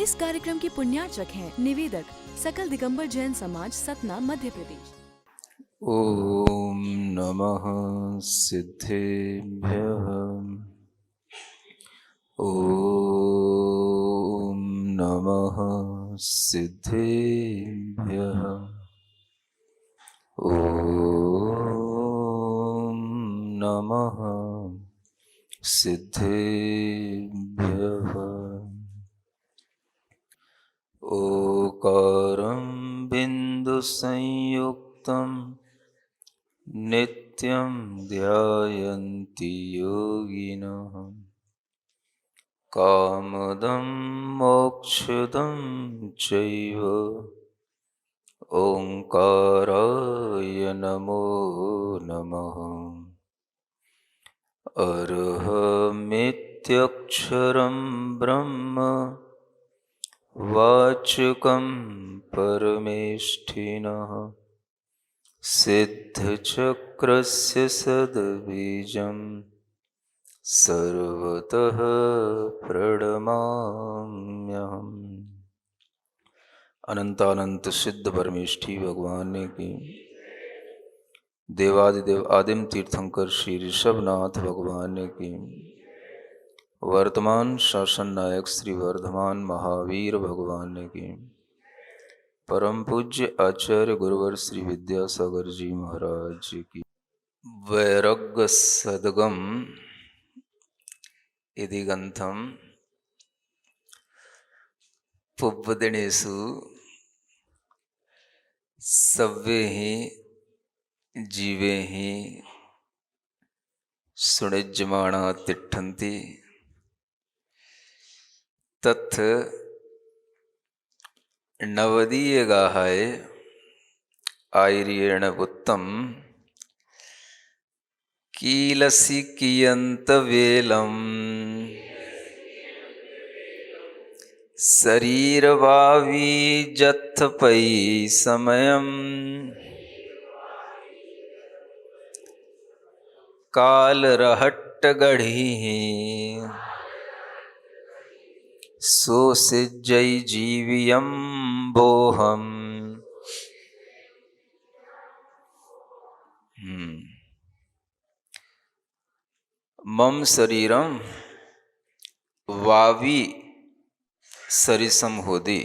इस कार्यक्रम के पुण्यार्चक हैं निवेदक सकल दिगंबर जैन समाज, सतना, मध्य प्रदेश। ओम नमः सिद्धेभ्यः। ओम नमः सिद्धेभ्यः। ओम नमः सिद्धेभ्यः। ओकारं बिन्दुसंयुक्तं नित्यं ध्यायन्ति योगिनः। कामदं मोक्षदं चैव ओंकाराय नमो नमः। अर्हमित्यक्षरं ब्रह्म वाचकं परमेष्ठिनः। सिद्धचक्रस्य सद्बीजं सर्वतः प्रणमाम्यहम्। अनंतानंत सिद्ध परमेष्ठी भगवान की, देवादिदेव आदिम तीर्थंकर श्री ऋषभनाथ भगवान की, वर्तमान शासन नायक श्री वर्धमान महावीर भगवान की, परम पूज्य आचार्य गुरुवर श्री विद्यासागर जी महाराज की। वैराग्य सद्गम इति ग्रंथम पुब्बदिनेषु सव्वे ही जीवे ही सुनिज्यमाणा तिष्ठन्ति तत् नवदीयगाहाय आयर्येण उत्तम कीलसि कियन्तवेलं शरीरवावीजत्थपै समयम् कालरहट्टगढ़िः सोसिज्जै जीवियं बोहम्। मम शरीरम वावी सरिसम होदि।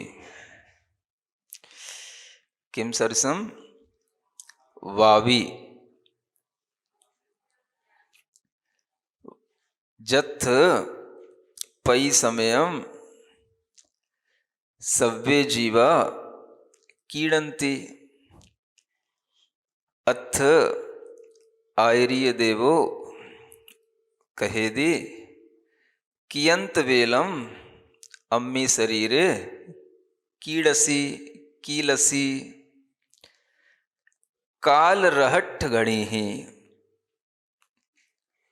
किम सरिसम? वावी जथ पै समयम सव्वे जीवा कीड़न्ति अथ आयर्य देवो कहेदि कियंत वेलम अम्मी शरीरे कीड़सी कीलसी काल रहट्ठ गणी ही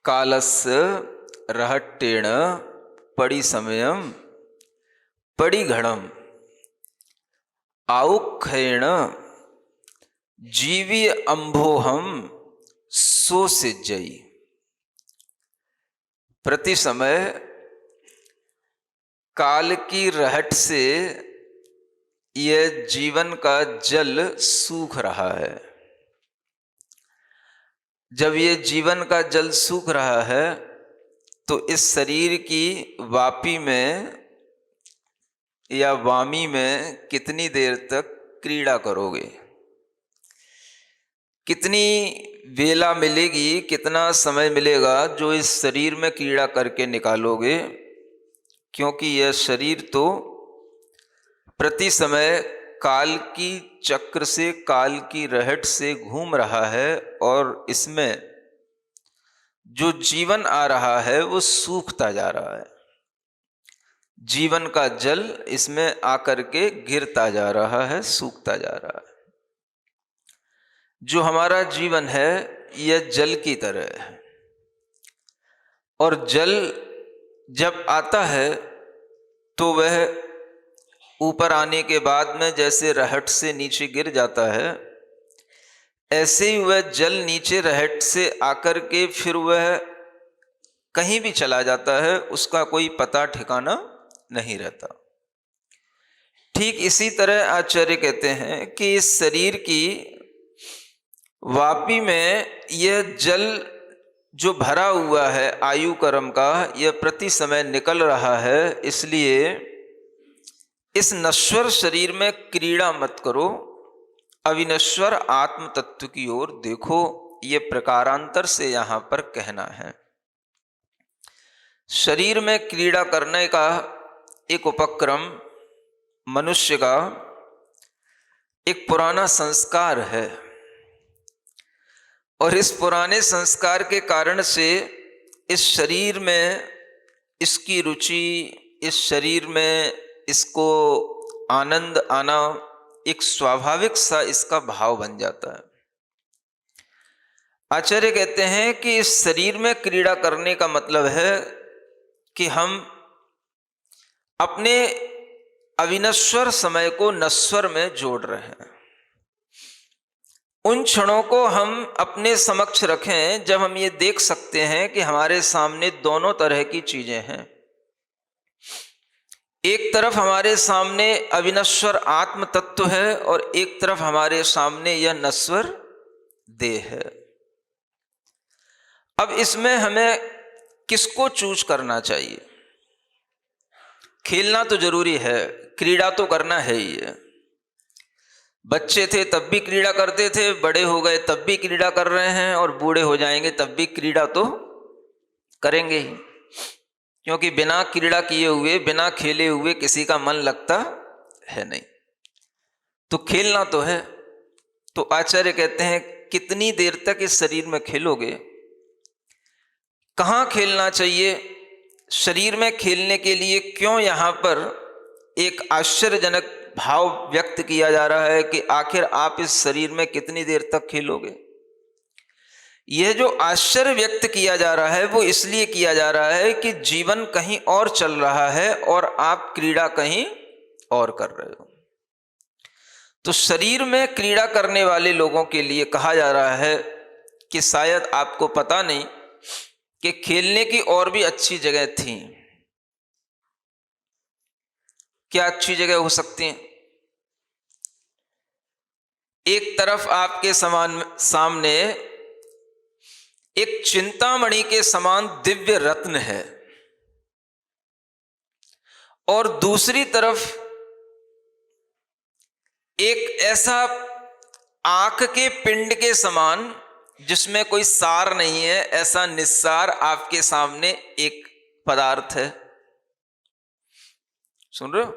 कालस्य रहट्टेण पड़ी समयम पड़ी घड़म आउखेण जीवी अंभोहम सोसिज्जई। प्रति समय काल की रहट से यह जीवन का जल सूख रहा है। जब ये जीवन का जल सूख रहा है तो इस शरीर की वापी में या वामी में कितनी देर तक क्रीड़ा करोगे, कितनी वेला मिलेगी, कितना समय मिलेगा जो इस शरीर में क्रीड़ा करके निकालोगे। क्योंकि यह शरीर तो प्रति समय काल की चक्र से, काल की रहट से घूम रहा है और इसमें जो जीवन आ रहा है वो सूखता जा रहा है। जीवन का जल इसमें आकर के गिरता जा रहा है, सूखता जा रहा है। जो हमारा जीवन है यह जल की तरह है और जल जब आता है तो वह ऊपर आने के बाद में जैसे रहट से नीचे गिर जाता है, ऐसे ही वह जल नीचे रहट से आकर के फिर वह कहीं भी चला जाता है, उसका कोई पता ठिकाना नहीं रहता। ठीक इसी तरह आचार्य कहते हैं कि इस शरीर की वापी में यह जल जो भरा हुआ है आयु कर्म का, यह प्रति समय निकल रहा है, इसलिए इस नश्वर शरीर में क्रीड़ा मत करो, अविनश्वर आत्म तत्व की ओर देखो। ये प्रकारांतर से यहां पर कहना है। शरीर में क्रीड़ा करने का एक उपक्रम मनुष्य का एक पुराना संस्कार है, और इस पुराने संस्कार के कारण से इस शरीर में इसकी रुचि, इस शरीर में इसको आनंद आना एक स्वाभाविक सा इसका भाव बन जाता है। आचार्य कहते हैं कि इस शरीर में क्रीड़ा करने का मतलब है कि हम अपने अविनश्वर समय को नश्वर में जोड़ रहे हैं। उन क्षणों को हम अपने समक्ष रखें जब हम ये देख सकते हैं कि हमारे सामने दोनों तरह की चीजें हैं। एक तरफ हमारे सामने अविनश्वर आत्म तत्व है और एक तरफ हमारे सामने यह नश्वर देह है। अब इसमें हमें किसको चूज करना चाहिए? खेलना तो जरूरी है, क्रीड़ा तो करना है ही है। बच्चे थे तब भी क्रीड़ा करते थे, बड़े हो गए तब भी क्रीड़ा कर रहे हैं, और बूढ़े हो जाएंगे तब भी क्रीड़ा तो करेंगे ही, क्योंकि बिना क्रीड़ा किए हुए, बिना खेले हुए किसी का मन लगता है नहीं। तो खेलना तो है। तो आचार्य कहते हैं कितनी देर तक इस शरीर में खेलोगे, कहाँ खेलना चाहिए? शरीर में खेलने के लिए क्यों यहाँ पर एक आश्चर्यजनक भाव व्यक्त किया जा रहा है कि आखिर आप इस शरीर में कितनी देर तक खेलोगे? यह जो आश्चर्य व्यक्त किया जा रहा है वो इसलिए किया जा रहा है कि जीवन कहीं और चल रहा है और आप क्रीड़ा कहीं और कर रहे हो। तो शरीर में क्रीड़ा करने वाले लोगों के लिए कहा जा रहा है कि शायद आपको पता नहीं कि खेलने की और भी अच्छी जगह थी। क्या अच्छी जगह हो सकती हैं? एक तरफ आपके सामने एक चिंतामणि के समान दिव्य रत्न है, और दूसरी तरफ एक ऐसा आंख के पिंड के समान जिसमें कोई सार नहीं है, ऐसा निस्सार आपके सामने एक पदार्थ है। सुन रहे हो?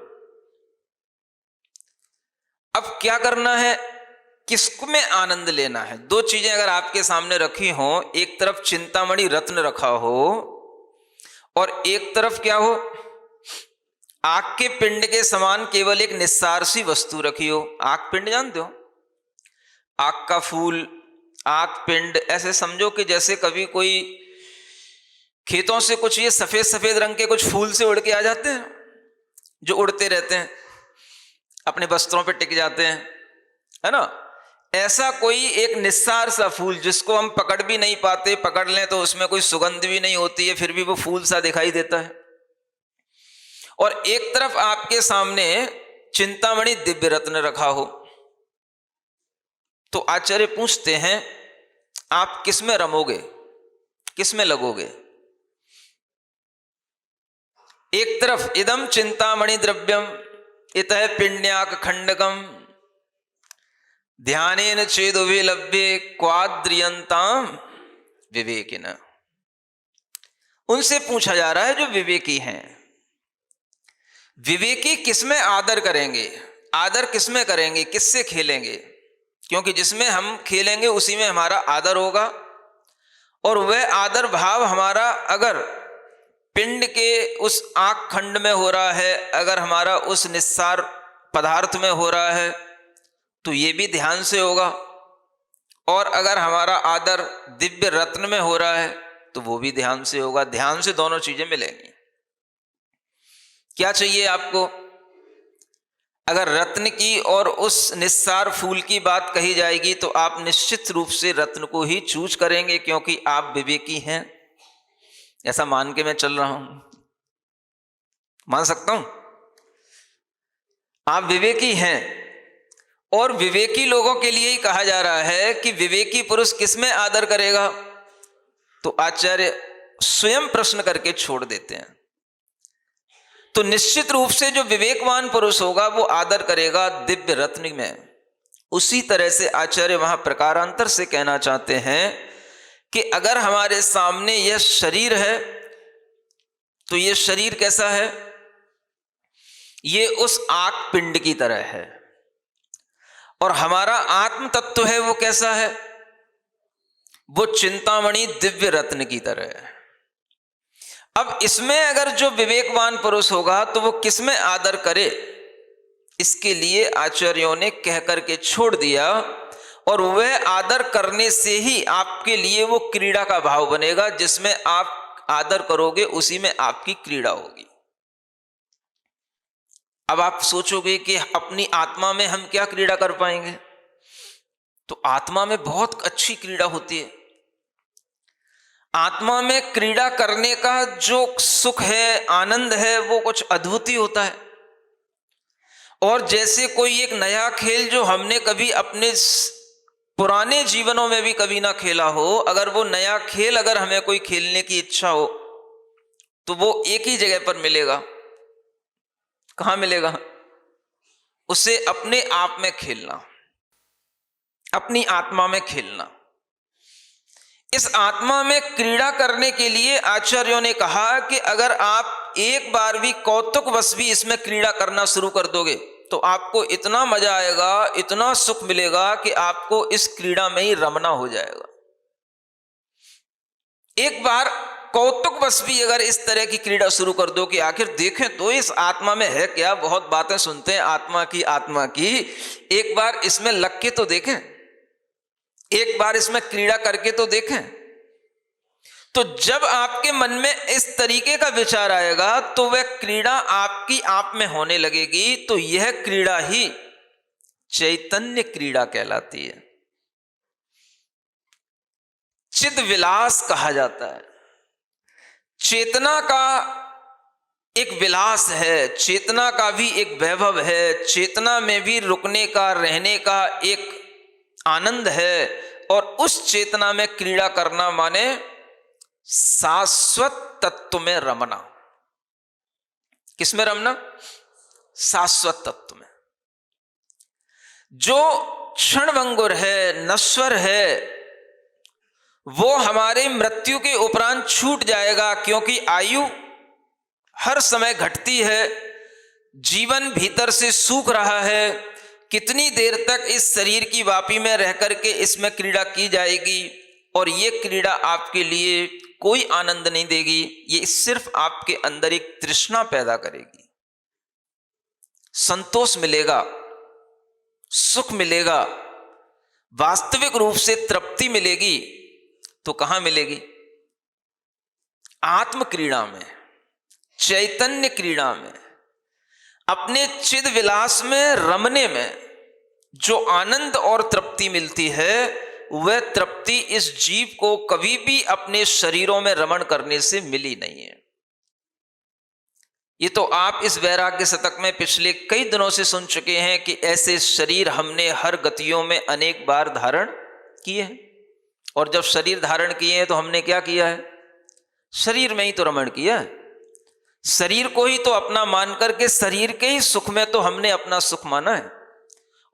अब क्या करना है, किसको में आनंद लेना है? दो चीजें अगर आपके सामने रखी हो, एक तरफ चिंतामणि रत्न रखा हो और एक तरफ क्या हो, आंख के पिंड के समान केवल एक निस्सार सी वस्तु रखी हो। आंख पिंड जानते हो? आंख का फूल, आंख पिंड, ऐसे समझो कि जैसे कभी कोई खेतों से कुछ ये सफेद सफेद रंग के कुछ फूल से उड़ के आ जाते हैं, जो उड़ते रहते हैं, अपने वस्त्रों पे टिक जाते हैं, है ना? ऐसा कोई एक निस्सार सा फूल जिसको हम पकड़ भी नहीं पाते, पकड़ लें तो उसमें कोई सुगंध भी नहीं होती है, फिर भी वो फूल सा दिखाई देता है। और एक तरफ आपके सामने चिंतामणि दिव्य रत्न रखा हो। तो आचार्य पूछते हैं आप किस में रमोगे, किस में लगोगे? एक तरफ इदम चिंतामणि द्रव्यम इतः पिंड्याक खंडकम ध्यानेन चेदुवे लभ्ये क्वाद्रियंताम विवेकिन। उनसे पूछा जा रहा है जो विवेकी हैं। विवेकी किसमें आदर करेंगे? आदर किसमें करेंगे? किससे खेलेंगे? क्योंकि जिसमें हम खेलेंगे उसी में हमारा आदर होगा, और वह आदर भाव हमारा अगर पिंड के उस आंख खंड में हो रहा है, अगर हमारा उस निस्सार पदार्थ में हो रहा है तो ये भी ध्यान से होगा, और अगर हमारा आदर दिव्य रत्न में हो रहा है तो वो भी ध्यान से होगा। ध्यान से दोनों चीजें मिलेंगी। क्या चाहिए आपको? अगर रत्न की और उस निस्सार फूल की बात कही जाएगी तो आप निश्चित रूप से रत्न को ही चूज करेंगे, क्योंकि आप विवेकी हैं। ऐसा मान के मैं चल रहा हूं, मान सकता हूं। आप विवेकी हैं, और विवेकी लोगों के लिए ही कहा जा रहा है कि विवेकी पुरुष किसमें आदर करेगा, तो आचार्य स्वयं प्रश्न करके छोड़ देते हैं। तो निश्चित रूप से जो विवेकवान पुरुष होगा वो आदर करेगा दिव्य रत्न में। उसी तरह से आचार्य वहां प्रकारांतर से कहना चाहते हैं कि अगर हमारे सामने यह शरीर है तो यह शरीर कैसा है, ये उस आग पिंड की तरह है, और हमारा आत्म तत्व है वो कैसा है, वो चिंतामणि दिव्य रत्न की तरह है। अब इसमें अगर जो विवेकवान पुरुष होगा तो वो किसमें आदर करे, इसके लिए आचार्यों ने कह करके छोड़ दिया, और वह आदर करने से ही आपके लिए वो क्रीड़ा का भाव बनेगा। जिसमें आप आदर करोगे उसी में आपकी क्रीड़ा होगी। अब आप सोचोगे कि अपनी आत्मा में हम क्या क्रीड़ा कर पाएंगे, तो आत्मा में बहुत अच्छी क्रीड़ा होती है। आत्मा में क्रीड़ा करने का जो सुख है, आनंद है, वो कुछ अद्भुत ही होता है। और जैसे कोई एक नया खेल जो हमने कभी अपने पुराने जीवनों में भी कभी ना खेला हो, अगर वो नया खेल अगर हमें कोई खेलने की इच्छा हो तो वो एक ही जगह पर मिलेगा। कहां मिलेगा? उसे अपने आप में खेलना, अपनी आत्मा में खेलना। इस आत्मा में क्रीड़ा करने के लिए आचार्यों ने कहा कि अगर आप एक बार भी कौतुकवश भी इसमें क्रीड़ा करना शुरू कर दोगे तो आपको इतना मजा आएगा, इतना सुख मिलेगा कि आपको इस क्रीड़ा में ही रमना हो जाएगा। एक बार कौतुकवश भी अगर इस तरह की क्रीड़ा शुरू कर दो कि आखिर देखें तो इस आत्मा में है क्या, बहुत बातें सुनते हैं आत्मा की, एक बार इसमें लग के तो देखें, एक बार इसमें क्रीड़ा करके तो देखें। तो जब आपके मन में इस तरीके का विचार आएगा तो वह क्रीड़ा आपकी आप में होने लगेगी। तो यह क्रीड़ा ही चैतन्य क्रीड़ा कहलाती है, चिद विलास कहा जाता है। चेतना का एक विलास है, चेतना का भी एक वैभव है, चेतना में भी रुकने का, रहने का एक आनंद है। और उस चेतना में क्रीड़ा करना माने शाश्वत तत्व में रमना। किसमें रमना? शाश्वत तत्व में, जो क्षणभंगुर है, नश्वर है, वो हमारे मृत्यु के उपरांत छूट जाएगा। क्योंकि आयु हर समय घटती है, जीवन भीतर से सूख रहा है। कितनी देर तक इस शरीर की वापी में रह करके इसमें क्रीड़ा की जाएगी, और ये क्रीड़ा आपके लिए कोई आनंद नहीं देगी, ये सिर्फ आपके अंदर एक तृष्णा पैदा करेगी। संतोष मिलेगा, सुख मिलेगा, वास्तविक रूप से तृप्ति मिलेगी, तो कहां मिलेगी? आत्म क्रीड़ा में, चैतन्य क्रीड़ा में, अपने चिद विलास में रमने में जो आनंद और तृप्ति मिलती है, वह तृप्ति इस जीव को कभी भी अपने शरीरों में रमण करने से मिली नहीं है। ये तो आप इस वैराग्य शतक में पिछले कई दिनों से सुन चुके हैं कि ऐसे शरीर हमने हर गतियों में अनेक बार धारण किए हैं। और जब शरीर धारण किए हैं तो हमने क्या किया है? शरीर में ही तो रमण किया है। शरीर को ही तो अपना मान करके शरीर के ही सुख में तो हमने अपना सुख माना है,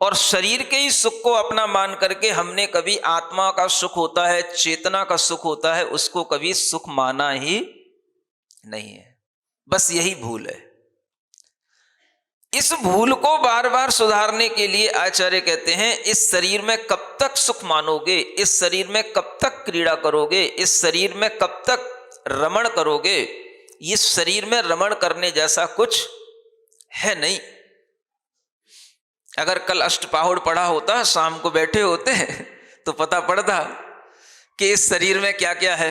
और शरीर के ही सुख को अपना मान करके हमने कभी आत्मा का सुख होता है, चेतना का सुख होता है, उसको कभी सुख माना ही नहीं है। बस यही भूल है। इस भूल को बार बार सुधारने के लिए आचार्य कहते हैं, इस शरीर में कब तक सुख मानोगे, इस शरीर में कब तक क्रीड़ा करोगे, इस शरीर में कब तक रमण करोगे? इस शरीर में रमण करने जैसा कुछ है नहीं। अगर कल अष्टपाहुड़ पढ़ा होता, शाम को बैठे होते तो पता पड़ता कि इस शरीर में क्या क्या है।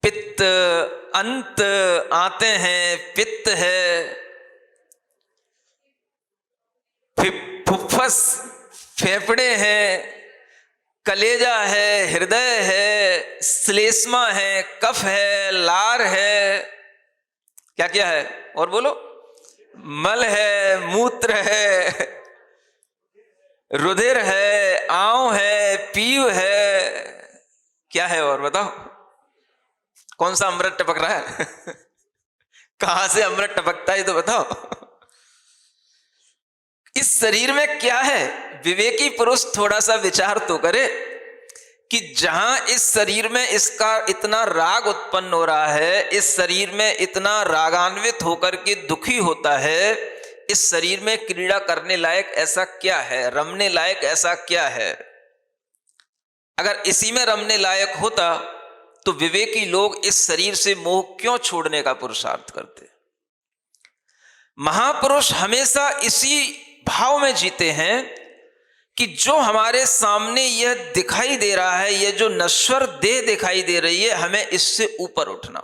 पित्त अंत आते हैं, पित्त है, फुफ्फस फेफड़े हैं, कलेजा है, हृदय है, श्लेष्मा है, कफ है, लार है, क्या क्या है? और बोलो, मल है, मूत्र है, रुधिर है, आंव है, पीव है, क्या है और बताओ? कौन सा अमृत टपक रहा है? कहां से अमृत टपकता है तो बताओ। इस शरीर में क्या है? विवेकी पुरुष थोड़ा सा विचार तो करे कि जहां इस शरीर में इसका इतना राग उत्पन्न हो रहा है, इस शरीर में इतना रागान्वित होकर के दुखी होता है, इस शरीर में क्रीड़ा करने लायक ऐसा क्या है, रमने लायक ऐसा क्या है? अगर इसी में रमने लायक होता तो विवेकी लोग इस शरीर से मोह क्यों छोड़ने का पुरुषार्थ करते? महापुरुष हमेशा इसी भाव में जीते हैं कि जो हमारे सामने यह दिखाई दे रहा है, यह जो नश्वर देह दिखाई दे रही है, हमें इससे ऊपर उठना।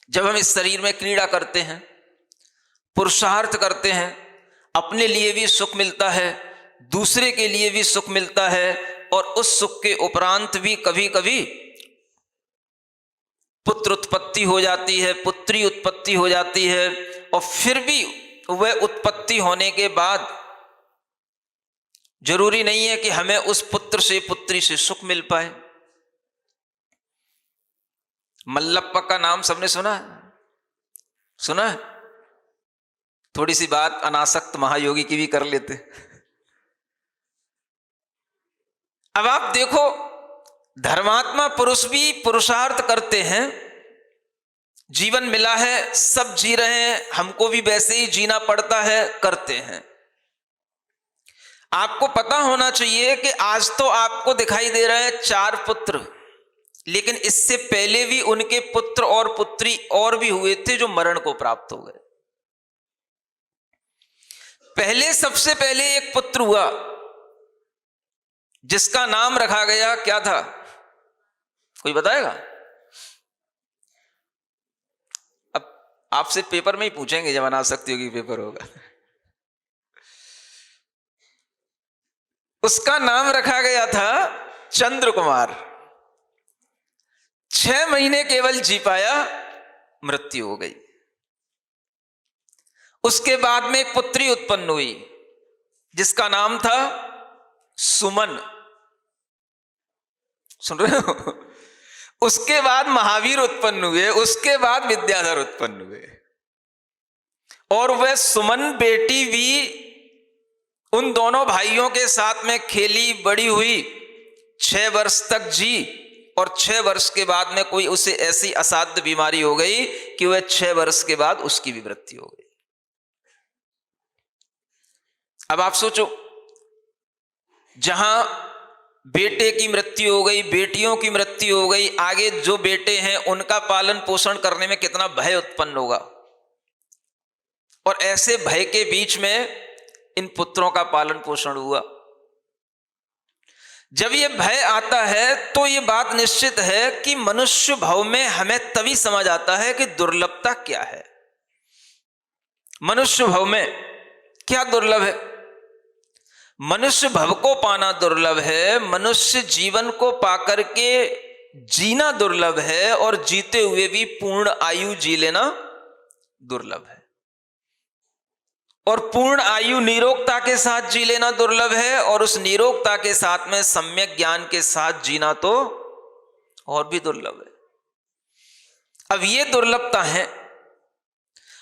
जब हम इस शरीर में क्रीड़ा करते हैं, पुरुषार्थ करते हैं, अपने लिए भी सुख मिलता है, दूसरे के लिए भी सुख मिलता है, और उस सुख के उपरांत भी कभी कभी पुत्र उत्पत्ति हो जाती है, पुत्री उत्पत्ति हो जाती है, और फिर भी वह उत्पत्ति होने के बाद जरूरी नहीं है कि हमें उस पुत्र से पुत्री से सुख मिल पाए। मल्लप्पा का नाम सबने सुना है? सुना है? थोड़ी सी बात अनासक्त महायोगी की भी कर लेते। अब आप देखो, धर्मात्मा पुरुष भी पुरुषार्थ करते हैं, जीवन मिला है, सब जी रहे हैं, हमको भी वैसे ही जीना पड़ता है, करते हैं। आपको पता होना चाहिए कि आज तो आपको दिखाई दे रहा है 4 पुत्र, लेकिन इससे पहले भी उनके पुत्र और पुत्री और भी हुए थे जो मरण को प्राप्त हो गए। पहले सबसे पहले एक पुत्र हुआ जिसका नाम रखा गया, क्या था? कोई बताएगा? अब आपसे पेपर में ही पूछेंगे जब अनासक्ति होगी, पेपर होगा। उसका नाम रखा गया था चंद्र कुमार। 6 महीने केवल जी पाया, मृत्यु हो गई। उसके बाद में एक पुत्री उत्पन्न हुई जिसका नाम था सुमन। सुन रहे हो? उसके बाद महावीर उत्पन्न हुए, उसके बाद विद्याधर उत्पन्न हुए, और वह सुमन बेटी भी उन दोनों भाइयों के साथ में खेली, बड़ी हुई, 6 वर्ष तक जी, और 6 वर्ष के बाद में कोई उसे ऐसी असाध्य बीमारी हो गई कि वह 6 वर्ष के बाद उसकी भी मृत्यु हो गई। अब आप सोचो, जहां बेटे की मृत्यु हो गई, बेटियों की मृत्यु हो गई, आगे जो बेटे हैं उनका पालन पोषण करने में कितना भय उत्पन्न होगा, और ऐसे भय के बीच में इन पुत्रों का पालन पोषण हुआ। जब ये भय आता है तो ये बात निश्चित है कि मनुष्य भाव में हमें तभी समझ आता है कि दुर्लभता क्या है। मनुष्य भाव में क्या दुर्लभ है? मनुष्य भव को पाना दुर्लभ है, मनुष्य जीवन को पाकर के जीना दुर्लभ है, और जीते हुए भी पूर्ण आयु जी लेना दुर्लभ है, और पूर्ण आयु निरोगता के साथ जी लेना दुर्लभ है, और उस निरोगता के साथ में सम्यक ज्ञान के साथ जीना तो और भी दुर्लभ है। अब ये दुर्लभता है।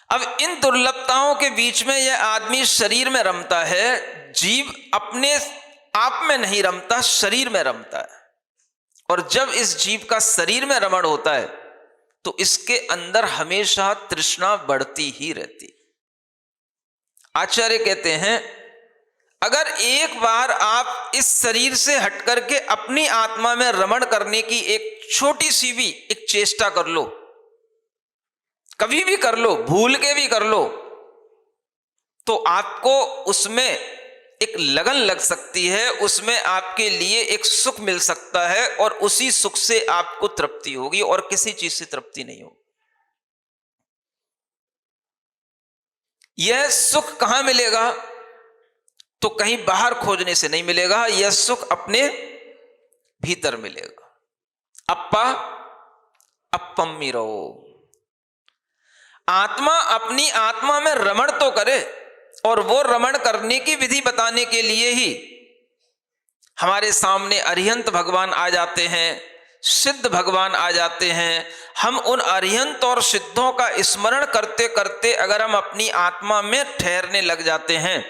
अब इन दुर्लभताओं के बीच में यह आदमी शरीर में रमता है, जीव अपने आप में नहीं रमता, शरीर में रमता है, और जब इस जीव का शरीर में रमण होता है तो इसके अंदर हमेशा तृष्णा बढ़ती ही रहती। आचार्य कहते हैं, अगर एक बार आप इस शरीर से हटकर के अपनी आत्मा में रमण करने की एक छोटी सी भी एक चेष्टा कर लो, कभी भी कर लो, भूल के भी कर लो, तो आपको उसमें एक लगन लग सकती है, उसमें आपके लिए एक सुख मिल सकता है, और उसी सुख से आपको तृप्ति होगी, और किसी चीज से तृप्ति नहीं होगी। यह सुख कहां मिलेगा? तो कहीं बाहर खोजने से नहीं मिलेगा, यह सुख अपने भीतर मिलेगा। अप्पा अप्पम्मी रहो। आत्मा अपनी आत्मा में रमण तो करे, और वो रमण करने की विधि बताने के लिए ही हमारे सामने अरिहंत भगवान आ जाते हैं, सिद्ध भगवान आ जाते हैं। हम उन अरिहंत और सिद्धों का स्मरण करते करते अगर हम अपनी आत्मा में ठहरने लग जाते हैं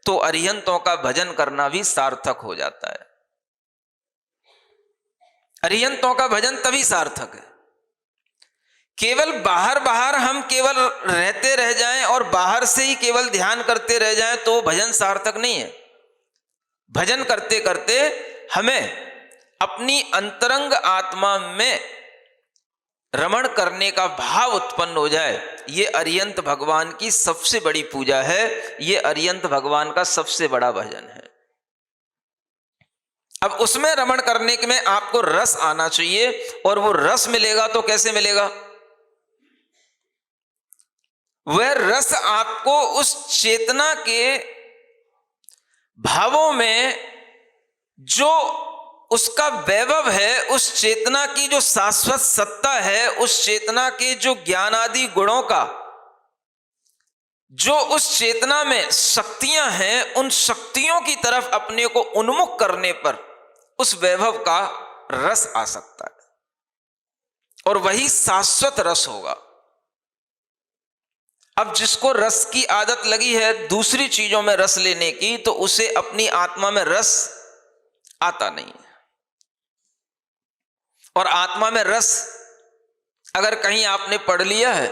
तो अरिहंतों का भजन करना भी सार्थक हो जाता है। अरिहंतों का भजन तभी सार्थक है। केवल बाहर बाहर हम केवल रहते रह जाएं और बाहर से ही केवल ध्यान करते रह जाएं तो भजन सार्थक नहीं है। भजन करते करते हमें अपनी अंतरंग आत्मा में रमण करने का भाव उत्पन्न हो जाए। ये अरिहंत भगवान की सबसे बड़ी पूजा है, ये अरिहंत भगवान का सबसे बड़ा भजन है। अब उसमें रमण करने के में आपको रस आना चाहिए, और वो रस मिलेगा तो कैसे मिलेगा? वह रस आपको उस चेतना के भावों में जो उसका वैभव है, उस चेतना की जो शाश्वत सत्ता है, उस चेतना के जो ज्ञान आदि गुणों का जो उस चेतना में शक्तियां हैं, उन शक्तियों की तरफ अपने को उन्मुख करने पर उस वैभव का रस आ सकता है, और वही शाश्वत रस होगा। अब जिसको रस की आदत लगी है दूसरी चीजों में रस लेने की, तो उसे अपनी आत्मा में रस आता नहीं है। और आत्मा में रस अगर कहीं आपने पढ़ लिया है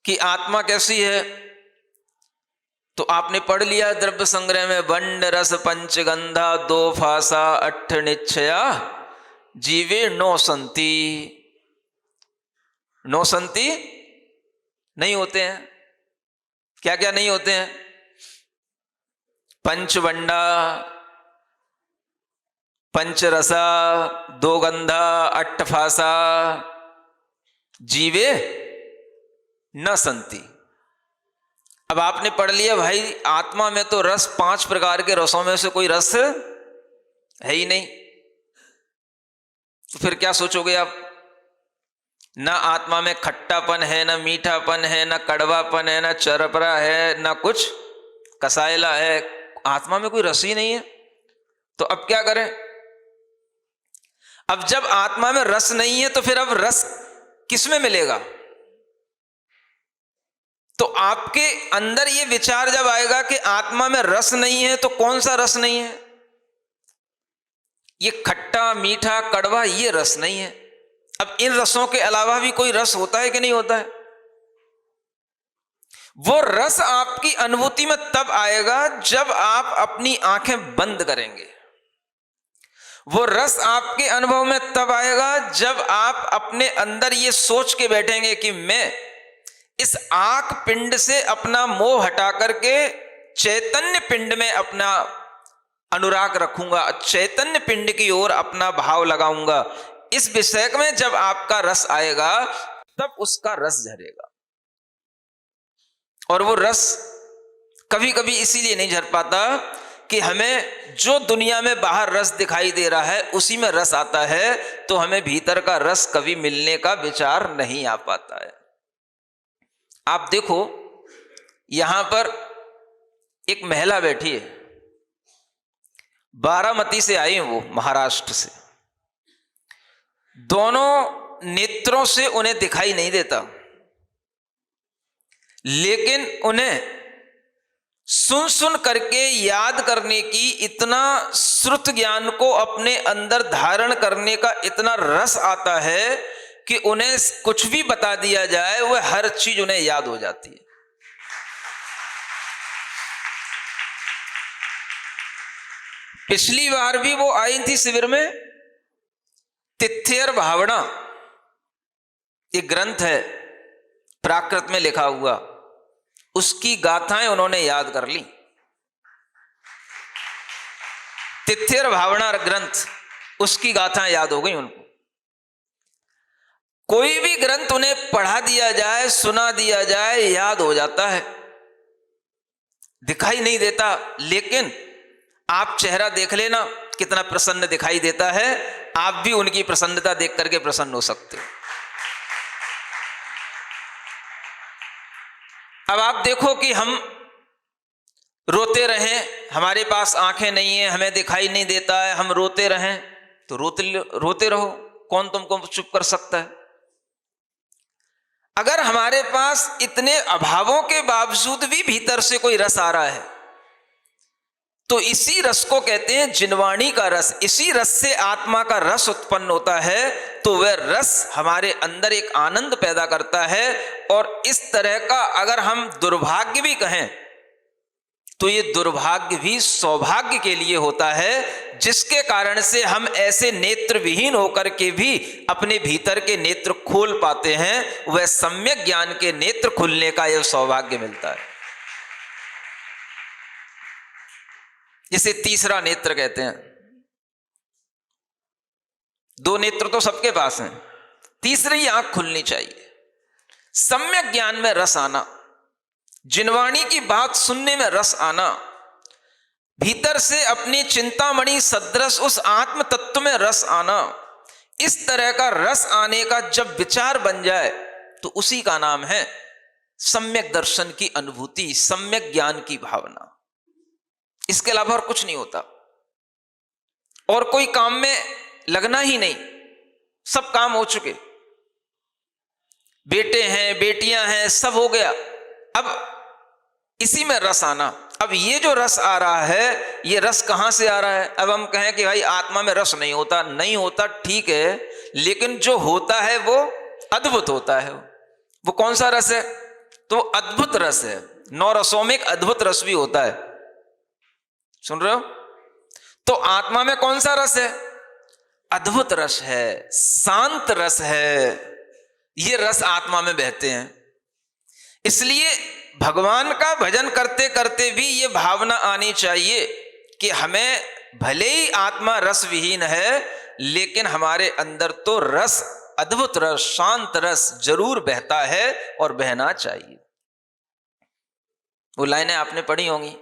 कि आत्मा कैसी है, तो आपने पढ़ लिया द्रव्य संग्रह में, वंड रस पंचगंधा दो फासा अट्ठ निश्चया जीवे नो संति। नो संति नहीं होते हैं। क्या क्या नहीं होते हैं? पंचवंडा, पंचरसा, दो गंधा, अट्ठफासा, जीवे न संति। अब आपने पढ़ लिया भाई आत्मा में तो रस 5 प्रकार के रसों में से कोई रस है ही नहीं, तो फिर क्या सोचोगे आप? ना आत्मा में खट्टापन है, ना मीठापन है, ना कड़वापन है, ना चरपरा है, ना कुछ कसायला है। आत्मा में कोई रस ही नहीं है। तो अब क्या करें? अब जब आत्मा में रस नहीं है तो फिर अब रस किस में मिलेगा? तो आपके अंदर ये विचार जब आएगा कि आत्मा में रस नहीं है, तो कौन सा रस नहीं है? ये खट्टा मीठा कड़वा ये रस नहीं है। अब इन रसों के अलावा भी कोई रस होता है कि नहीं होता है? वो रस आपकी अनुभूति में तब आएगा जब आप अपनी आंखें बंद करेंगे। वो रस आपके अनुभव में तब आएगा जब आप अपने अंदर ये सोच के बैठेंगे कि मैं इस आंख पिंड से अपना मोह हटा करके चैतन्य पिंड में अपना अनुराग रखूंगा, चैतन्य पिंड की ओर अपना भाव लगाऊंगा। इस विषय में जब आपका रस आएगा तब उसका रस झरेगा। और वो रस कभी कभी इसीलिए नहीं झर पाता कि हमें जो दुनिया में बाहर रस दिखाई दे रहा है उसी में रस आता है, तो हमें भीतर का रस कभी मिलने का विचार नहीं आ पाता है। आप देखो यहां पर एक महिला बैठी है, बारामती से आई वो, महाराष्ट्र से। दोनों नेत्रों से उन्हें दिखाई नहीं देता, लेकिन उन्हें सुन सुन करके याद करने की, इतना श्रुत ज्ञान को अपने अंदर धारण करने का इतना रस आता है कि उन्हें कुछ भी बता दिया जाए वह हर चीज उन्हें याद हो जाती है। पिछली बार भी वो आई थी शिविर में। तिथ्यर भावना एक ग्रंथ है, प्राकृत में लिखा हुआ, उसकी गाथाएं उन्होंने याद कर ली। तिथ्यर भावना ग्रंथ, उसकी गाथाएं याद हो गई उनको। कोई भी ग्रंथ उन्हें पढ़ा दिया जाए, सुना दिया जाए, याद हो जाता है, दिखाई नहीं देता। लेकिन आप चेहरा देख लेना कितना प्रसन्न दिखाई देता है, आप भी उनकी प्रसन्नता देख करके प्रसन्न हो सकते हो। अब आप देखो कि हम रोते रहें, हमारे पास आंखें नहीं है, हमें दिखाई नहीं देता है, हम रोते रहें, तो रोते रहो, कौन तुमको चुप कर सकता है। अगर हमारे पास इतने अभावों के बावजूद भी भीतर से कोई रस आ रहा है, तो इसी रस को कहते हैं जिनवाणी का रस। इसी रस से आत्मा का रस उत्पन्न होता है, तो वह रस हमारे अंदर एक आनंद पैदा करता है। और इस तरह का अगर हम दुर्भाग्य भी कहें, तो ये दुर्भाग्य भी सौभाग्य के लिए होता है, जिसके कारण से हम ऐसे नेत्र विहीन होकर के भी अपने भीतर के नेत्र खोल पाते हैं। वह सम्यक ज्ञान के नेत्र खुलने का यह सौभाग्य मिलता है, जिसे तीसरा नेत्र कहते हैं। दो नेत्र तो सबके पास हैं, तीसरी आंख खुलनी चाहिए। सम्यक ज्ञान में रस आना, जिनवाणी की बात सुनने में रस आना, भीतर से अपनी चिंतामणि सदृश उस आत्म तत्व में रस आना, इस तरह का रस आने का जब विचार बन जाए, तो उसी का नाम है सम्यक दर्शन की अनुभूति, सम्यक ज्ञान की भावना। इसके अलावा और कुछ नहीं होता, और कोई काम में लगना ही नहीं, सब काम हो चुके, बेटे हैं, बेटियां हैं, सब हो गया। अब इसी में रस आना। अब ये जो रस आ रहा है, ये रस कहां से आ रहा है? अब हम कहें कि भाई आत्मा में रस नहीं होता, नहीं होता, ठीक है, लेकिन जो होता है वो अद्भुत होता है। वो कौन सा रस है? तो अद्भुत रस है। 9 रसों में एक अद्भुत रस भी होता है, सुन रहे हो? तो आत्मा में कौन सा रस है? अद्भुत रस है, शांत रस है। ये रस आत्मा में बहते हैं। इसलिए भगवान का भजन करते करते भी ये भावना आनी चाहिए कि हमें भले ही आत्मा रस विहीन है, लेकिन हमारे अंदर तो रस, अद्भुत रस, शांत रस जरूर बहता है और बहना चाहिए। वो लाइनें आपने पढ़ी होंगी,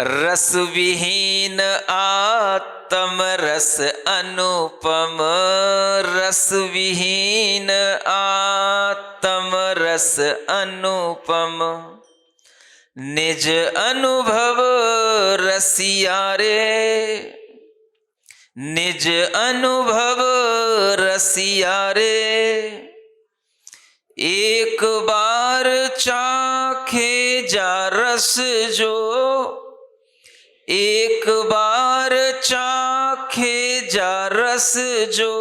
रस विहीन आत्म रस अनुपम, रस विहीन आत्म रस अनुपम, निज अनुभव रसिया रे, निज अनुभव रसिया रे, एक बार चाखे जा रस जो, एक बार चाखे जा रस जो,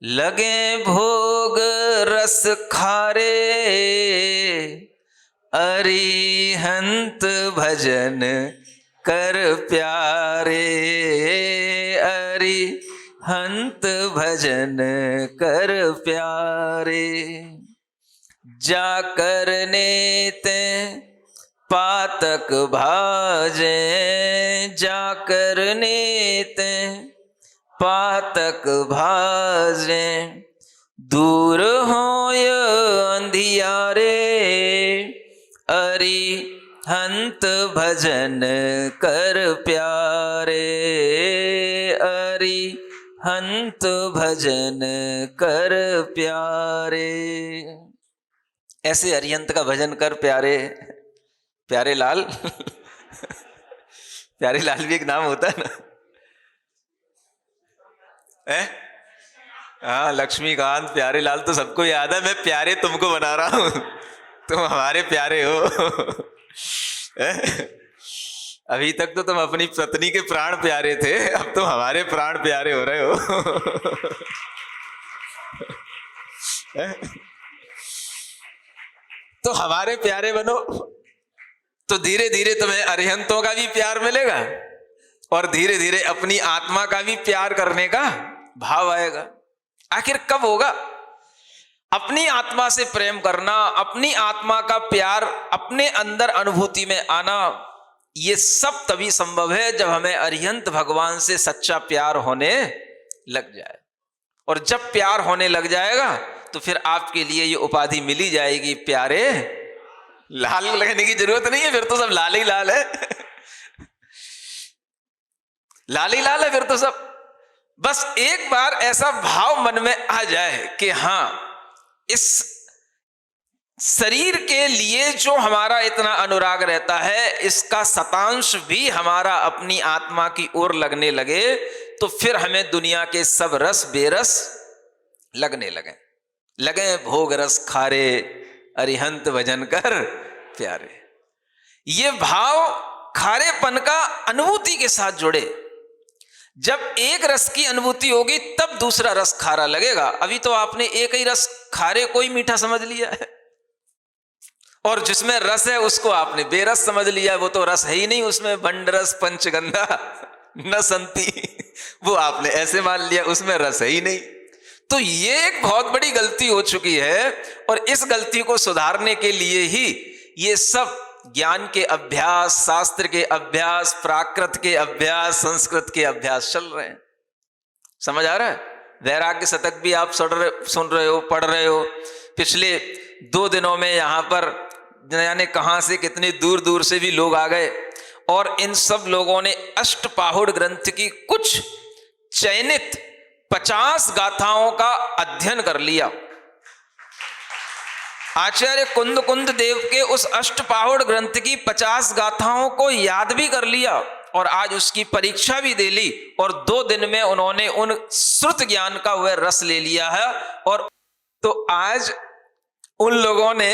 लगे भोग रस खारे, अरिहंत भजन कर प्यारे, अरिहंत भजन कर प्यारे, जा करने ते पातक भाजे, जा करने ते पातक भाजे, दूर होय अंधियारे, अरिहंत भजन कर प्यारे, अरिहंत भजन कर प्यारे। ऐसे अरिहंत का भजन कर प्यारे। प्यारे लाल प्यारे लाल भी एक नाम होता है ना, हाँ, लक्ष्मीकांत, प्यारे लाल तो सबको याद है। मैं प्यारे तुमको बना रहा हूं, तुम हमारे प्यारे हो। अभी तक तो तुम अपनी पत्नी के प्राण प्यारे थे, अब तुम हमारे प्राण प्यारे हो रहे हो। तो हमारे प्यारे बनो, तो धीरे धीरे तुम्हें अरिहंतों का भी प्यार मिलेगा और धीरे धीरे अपनी आत्मा का भी प्यार करने का भाव आएगा। आखिर कब होगा? अपनी आत्मा से प्रेम करना, अपनी आत्मा का प्यार अपने अंदर अनुभूति में आना, ये सब तभी संभव है जब हमें अरिहंत भगवान से सच्चा प्यार होने लग जाए। और जब प्यार होने लग जाएगा तो फिर आपके लिए ये उपाधि मिली जाएगी, प्यारे लाल। लगने की जरूरत नहीं है, फिर तो सब लाल ही लाल है। लाल ही लाल है फिर तो सब। बस एक बार ऐसा भाव मन में आ जाए कि हाँ, इस शरीर के लिए जो हमारा इतना अनुराग रहता है, इसका शतांश भी हमारा अपनी आत्मा की ओर लगने लगे तो फिर हमें दुनिया के सब रस बेरस लगने लगे भोग रस खारे, अरिहंत भजन कर प्यारे। ये भाव खारेपन का अनुभूति के साथ जुड़े। जब एक रस की अनुभूति होगी तब दूसरा रस खारा लगेगा। अभी तो आपने एक ही रस खारे को ही मीठा समझ लिया है, और जिसमें रस है उसको आपने बेरस समझ लिया। वो तो रस है ही नहीं, उसमें बंडरस पंचगंधा न संती, वो आपने ऐसे मान लिया, उसमें रस है ही नहीं। तो ये एक बहुत बड़ी गलती हो चुकी है, और इस गलती को सुधारने के लिए ही ये सब ज्ञान के अभ्यास, शास्त्र के अभ्यास, प्राकृत के अभ्यास, संस्कृत के अभ्यास चल रहे हैं। समझ आ रहा है? वैराग्य शतक भी आप सुन रहे हो, पढ़ रहे हो। पिछले 2 दिनों में यहाँ पर जाने कहां से कितने दूर दूर से भी लोग आ गए, और इन सब लोगों ने अष्टपाहुड़ ग्रंथ की कुछ चयनित 50 गाथाओं का अध्ययन कर लिया। आचार्य कुंद देव के उस अष्टपाहुड़ ग्रंथ की 50 गाथाओं को याद भी कर लिया, और आज उसकी परीक्षा भी दे ली, और 2 दिन में उन्होंने उन श्रुत ज्ञान का वह रस ले लिया है। और तो आज उन लोगों ने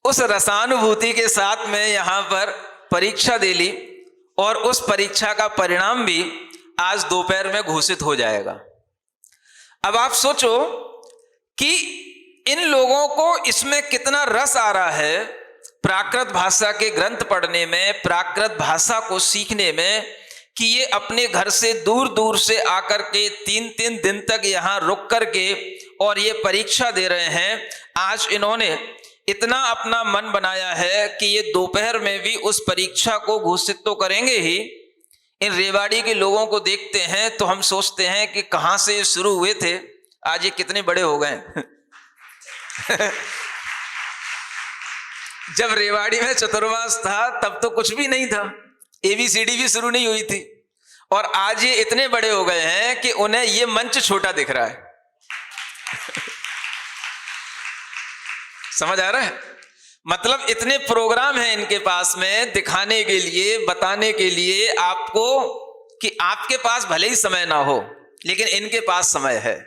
उस रसानुभूति के साथ में यहां पर परीक्षा दे ली, और उस परीक्षा का परिणाम भी आज दोपहर में घोषित हो जाएगा। अब आप सोचो कि इन लोगों को इसमें कितना रस आ रहा है, प्राकृत भाषा के ग्रंथ पढ़ने में, प्राकृत भाषा को सीखने में, कि ये अपने घर से दूर दूर से आकर के 3-3 दिन तक यहाँ रुक करके और ये परीक्षा दे रहे हैं। आज इन्होंने इतना अपना मन बनाया है कि ये दोपहर में भी उस परीक्षा को घोषित तो करेंगे ही। इन रेवाड़ी के लोगों को देखते हैं तो हम सोचते हैं कि कहाँ से ये शुरू हुए थे, आज ये कितने बड़े हो गए। जब रेवाड़ी में चतुर्मास था तब तो कुछ भी नहीं था, ABCD भी शुरू नहीं हुई थी, और आज ये इतने बड़े हो गए हैं कि उन्हें ये मंच छोटा दिख रहा है। समझ आ रहा है? मतलब इतने प्रोग्राम हैं इनके पास में दिखाने के लिए, बताने के लिए आपको कि आपके पास भले ही समय ना हो, लेकिन इनके पास समय है।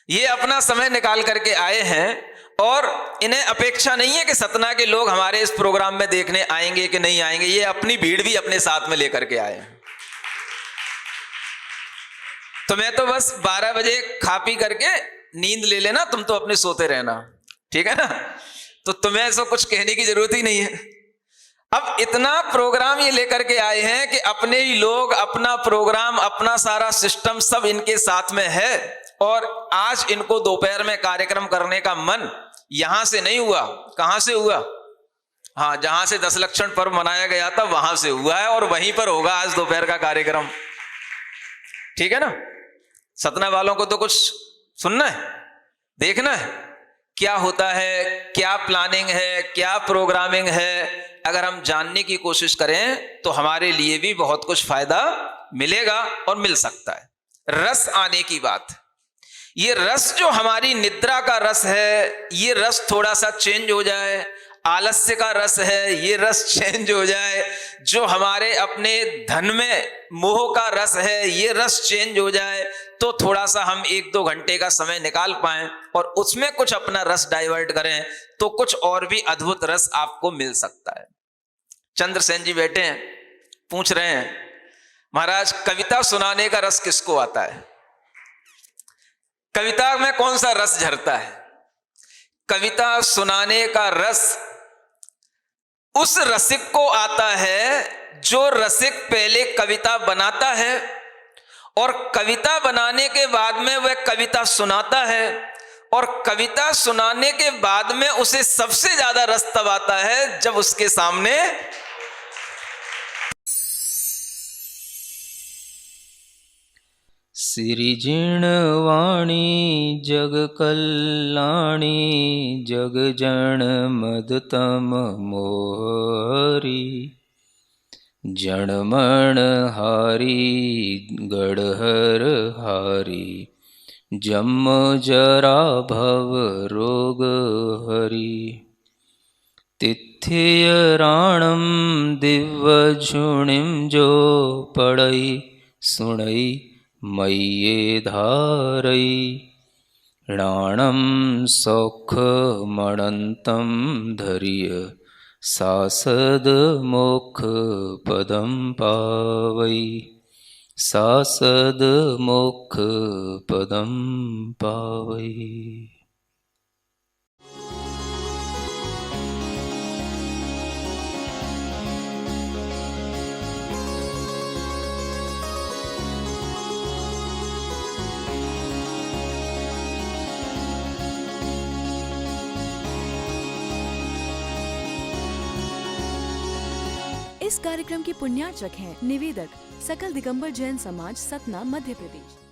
ये अपना समय निकाल करके आए हैं, और इन्हें अपेक्षा नहीं है कि सतना के लोग हमारे इस प्रोग्राम में देखने आएंगे कि नहीं आएंगे। ये अपनी भीड़ भी अपने साथ में लेकर के आए हैं। तो मैं तो बस 12 बजे खा पी करके नींद ले लेना, तुम तो अपने सोते रहना, ठीक है ना? तो तुम्हें ऐसा कुछ कहने की जरूरत ही नहीं है। अब इतना प्रोग्राम ये लेकर के आए हैं कि अपने ही लोग, अपना प्रोग्राम, अपना सारा सिस्टम सब इनके साथ में है, और आज इनको दोपहर में कार्यक्रम करने का मन यहां से नहीं हुआ। कहां से हुआ? हाँ, जहां से 10 लक्षण पर्व मनाया गया था वहां से हुआ है, और वहीं पर होगा आज दोपहर का कार्यक्रम, ठीक है ना? सतना वालों को तो कुछ सुनना है, देखना है क्या होता है, क्या प्लानिंग है, क्या प्रोग्रामिंग है। अगर हम जानने की कोशिश करें तो हमारे लिए भी बहुत कुछ फायदा मिलेगा और मिल सकता है। रस आने की बात, ये रस जो हमारी निद्रा का रस है, ये रस थोड़ा सा चेंज हो जाए, आलस्य का रस है, ये रस चेंज हो जाए, जो हमारे अपने धन में मोह का रस है, ये रस चेंज हो जाए, तो थोड़ा सा हम 1-2 घंटे का समय निकाल पाएं और उसमें कुछ अपना रस डाइवर्ट करें, तो कुछ और भी अद्भुत रस आपको मिल सकता है। चंद्रसेन जी बैठे हैं, पूछ रहे हैं, महाराज कविता सुनाने का रस किसको आता है? कविता में कौन सा रस झरता है? कविता सुनाने का रस उस रसिक को आता है जो रसिक पहले कविता बनाता है, और कविता बनाने के बाद में वह कविता सुनाता है, और कविता सुनाने के बाद में उसे सबसे ज्यादा रस तब आता है जब उसके सामने सिरिजिण वाणी जग कल्याणी जग जन मदतम मोहरी जनमण हारी गढ़हर हारी जन्म जरा भव रोग हरि तिथियराणम दिव्यझुणिम जो पढ़ई सुणई मय्ये धारई णाणं सौखमणन्तं धर्य सासद मोक्ष पदं पावै सासद मोक्ष पदं पावै। इस कार्यक्रम के पुण्यार्चक हैं निवेदक सकल दिगंबर जैन समाज, सतना, मध्य प्रदेश।